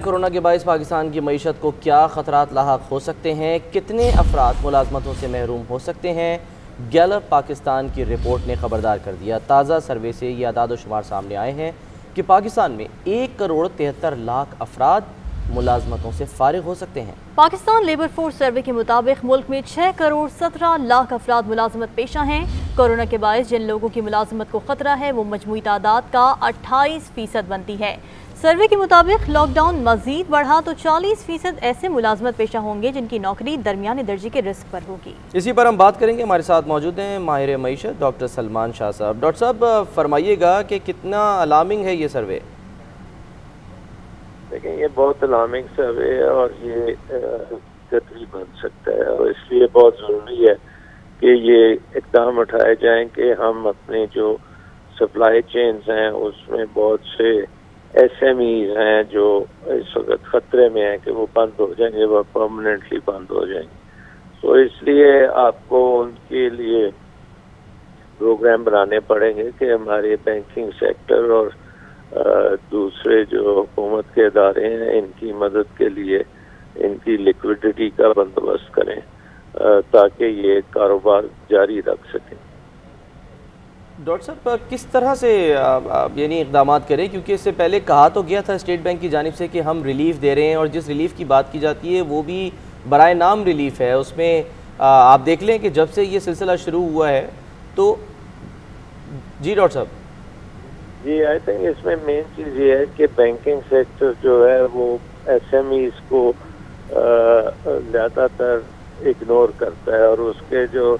Corona के बायस पाकिस्तान की मईशत को क्या ख़तरात लाहक हो सकते हैं, कितने अफराद मुलाजमतों से महरूम हो सकते हैं। गैलप पाकिस्तान की रिपोर्ट ने खबरदार कर दिया। ताज़ा सर्वे से ये आदाद शुमार सामने आए हैं कि पाकिस्तान में 1,73,00,000 अफराद मुलाजमतों से फारिग हो सकते हैं। पाकिस्तान लेबर फोर्स सर्वे के मुताबिक मुल्क में 6,17,00,000 अफराद मुलाजमत पेशा हैं। कोरोना के बायस जिन लोगों की मुलाजमत को खतरा है वो मजमूई तादाद का 28% बनती है। सर्वे के मुताबिक लॉकडाउन मजीद बढ़ा तो 40% ऐसे मुलाजमत पेशा होंगे जिनकी नौकरी दरमियाने दर्जे के रिस्क पर होगी। इसी पर हम बात करेंगे। हमारे साथ मौजूद हैं माहिर मईशत डॉक्टर सलमान शाह साहब। डॉक्टर साहब फरमाइएगा कि कितना अलार्मिंग है ये सर्वे। लेकिन ये बहुत अलार्मिंग सर्वे है और ये खतरी बन सकता है, और इसलिए बहुत ज़रूरी है कि ये इक़दाम उठाए जाएं कि हम अपने जो सप्लाई चेन्स हैं उसमें बहुत से SMEs हैं जो इस वक्त ख़तरे में हैं कि वो बंद हो जाएंगे, वो परमानेंटली बंद हो जाएंगे। तो इसलिए आपको उनके लिए प्रोग्राम बनाने पड़ेंगे कि हमारे बैंकिंग सेक्टर और दूसरे जो हुकूमत के इदारे हैं इनकी मदद के लिए इनकी लिक्विडिटी का बंदोबस्त करें ताकि ये कारोबार जारी रख सकें। डॉक्टर साहब किस तरह से यानी इक़दाम करें, क्योंकि इससे पहले कहा तो गया था स्टेट बैंक की जानिब से कि हम रिलीफ दे रहे हैं, और जिस रिलीफ की बात की जाती है वो भी बराए नाम रिलीफ है। उसमें आप देख लें कि जब से ये सिलसिला शुरू हुआ है तो जी डॉक्टर साहब। जी आई थिंक इसमें मेन चीज़ ये है कि बैंकिंग सेक्टर जो है वो SMEs को ज़्यादातर इग्नोर करता है, और उसके जो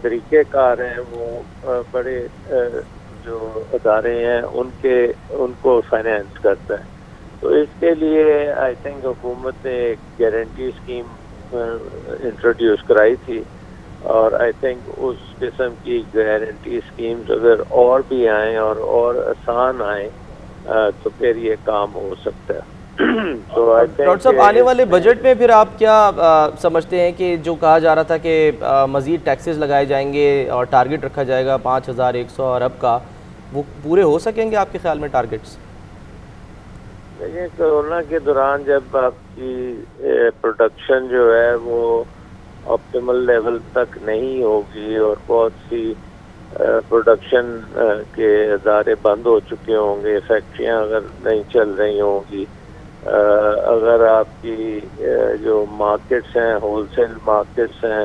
तरीक़ेकार हैं वो बड़े जो अदारे हैं उनको फाइनेंस करता है। तो इसके लिए आई थिंक हुकूमत ने एक गारंटी स्कीम इंट्रोड्यूस कराई थी, और आई थिंक उस किस्म की गारंटी स्कीम्स अगर और भी आएँ और आसान आएँ तो फिर ये काम हो सकता है। तो डॉक्टर साहब आने वाले बजट में फिर आप क्या समझते हैं कि जो कहा जा रहा था कि मज़ीद टैक्सेस लगाए जाएंगे और टारगेट रखा जाएगा 5,100 अरब का, वो पूरे हो सकेंगे आपके ख्याल में टारगेट्स? देखिए कोरोना के दौरान जब आपकी प्रोडक्शन जो है वो ऑप्टिमल लेवल तक नहीं होगी और बहुत सी प्रोडक्शन के अदारे बंद हो चुके होंगे, फैक्ट्रियां अगर नहीं चल रही होंगी, अगर आपकी जो मार्केट्स हैं होलसेल मार्केट्स हैं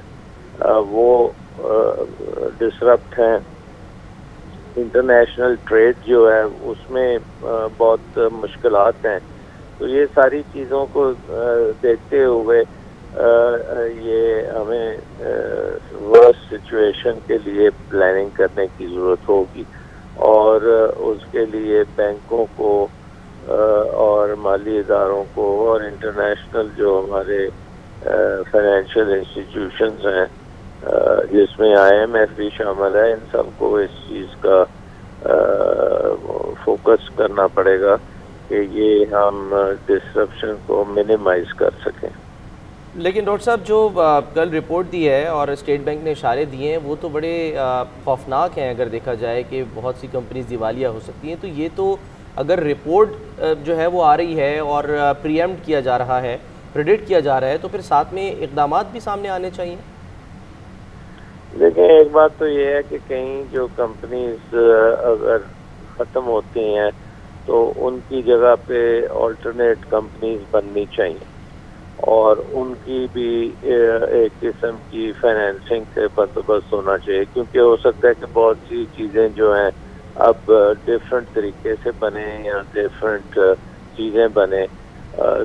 वो डिसरप्ट हैं, इंटरनेशनल ट्रेड जो है उसमें बहुत मुश्किलात हैं, तो ये सारी चीज़ों को देखते हुए ये हमें वर्स्ट सिचुएशन के लिए प्लानिंग करने की ज़रूरत होगी, और उसके लिए बैंकों को और माली इदारों को और इंटरनेशनल जो हमारे फाइनेंशियल इंस्टीट्यूशंस हैं जिसमें IMF भी शामिल है, इन सबको इस चीज़ का फोकस करना पड़ेगा कि ये हम डिस्रप्शन को मिनिमाइज कर सकें। लेकिन डॉक्टर साहब जो कल रिपोर्ट दी है और स्टेट बैंक ने इशारे दिए हैं वो तो बड़े खौफनाक हैं। अगर देखा जाए कि बहुत सी कंपनीज दिवालिया हो सकती हैं, तो ये तो अगर रिपोर्ट जो है वो आ रही है और प्रीएम्प्ट किया जा रहा है, प्रेडिक्ट किया जा रहा है, तो फिर साथ में इक़दामात भी सामने आने चाहिए। देखिए एक बात तो ये है कि कहीं जो कंपनीज अगर ख़त्म होती हैं तो उनकी जगह पे ऑल्टरनेट कंपनीज बननी चाहिए, और उनकी भी एक किस्म की फाइनेंसिंग के बंदोबस्त होना चाहिए, क्योंकि हो सकता है कि बहुत सी चीज़ें जो हैं अब डिफरेंट तरीके से बने या डिफरेंट चीज़ें बने।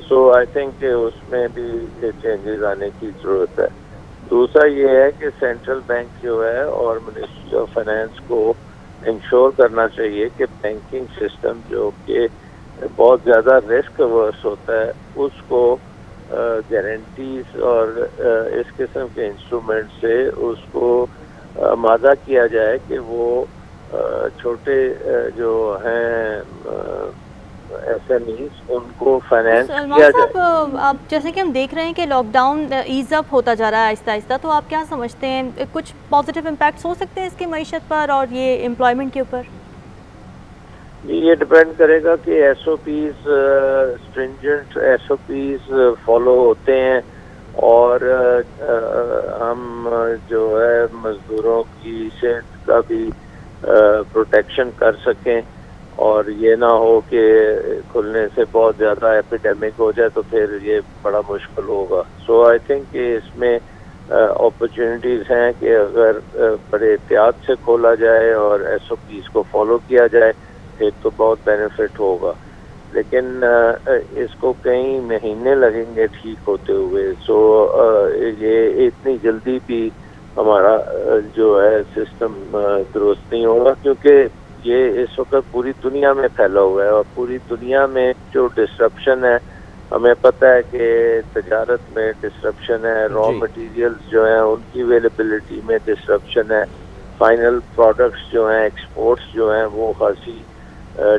सो आई थिंक कि उसमें भी चेंजेस आने की ज़रूरत है। दूसरा ये है कि सेंट्रल बैंक जो है और मिनिस्ट्री ऑफ फाइनेंस को इंश्योर करना चाहिए कि बैंकिंग सिस्टम जो कि बहुत ज़्यादा रिस्क अवर्स होता है उसको गारंटीज और इस किस्म के इंस्ट्रूमेंट से उसको मादा किया जाए कि वो छोटे जो हैं SMEs उनको फाइनेंस किया जाए। आप जैसे कि हम देख रहे हैं कि लॉकडाउन ईज अप होता जा रहा है आहिस्ता आहिस्ता, तो आप क्या समझते हैं कुछ पॉजिटिव इम्पैक्ट्स हो सकते हैं इसके मईशत पर और ये एम्प्लॉयमेंट के ऊपर? یہ ڈپینڈ کرے گا کہ S O Ps stringent S O Ps follow ہوتے ہیں اور ہم جو ہے مزدوروں کی صحت کا بھی پروٹیکشن کر سکیں اور یہ نہ ہو کہ کھلنے سے بہت زیادہ ایپیڈیمک ہو جائے تو پھر یہ بڑا مشکل ہوگا. سو آئی تھنک کہ اس میں اپرچونیٹیز ہیں کہ اگر بڑے احتیاط سے کھولا جائے اور ایس او پیز کو فالو کیا جائے پھر تو بہت بینیفٹ ہوگا, لیکن اس کو کئی مہینے لگیں گے ٹھیک ہوتے ہوئے. سو یہ اتنی جلدی بھی ہمارا جو ہے سسٹم درست نہیں ہوگا کیونکہ یہ اس وقت پوری دنیا میں پھیلا ہوا ہے اور پوری دنیا میں جو ڈسرپشن ہے, ہمیں پتہ ہے کہ تجارت میں ڈسرپشن ہے, را مٹیریلز جو ہیں ان کی اویلیبلٹی میں ڈسرپشن ہے, فائنل پروڈکٹس جو ہیں ایکسپورٹس جو ہیں وہ خاصی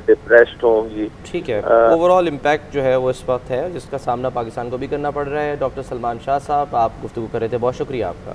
ڈپریسڈ ہوں گی. ٹھیک ہے, اوور آل امپیکٹ جو ہے وہ اس وقت ہے جس کا سامنا پاکستان کو بھی کرنا پڑ رہا ہے. ڈاکٹر سلمان شاہ صاحب آپ گفتگو کر رہے تھے, بہت شکریہ آپ کا.